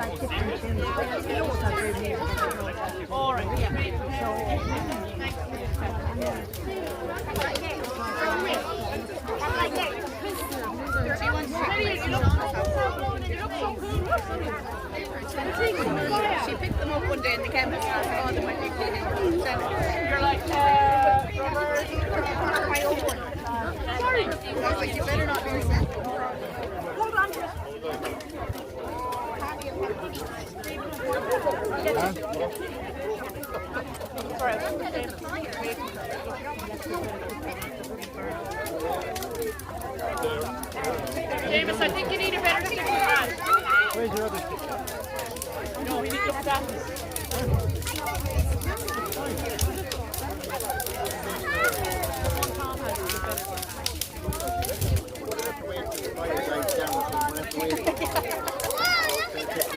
All right. She picked them up one day in the chemist and saw them. You're like, Robert. My own one. Sorry. I was like, you better not be resentful. Hold on to it. Davis, I think you need a better stick. Where's your other stick? No, we need to look at that.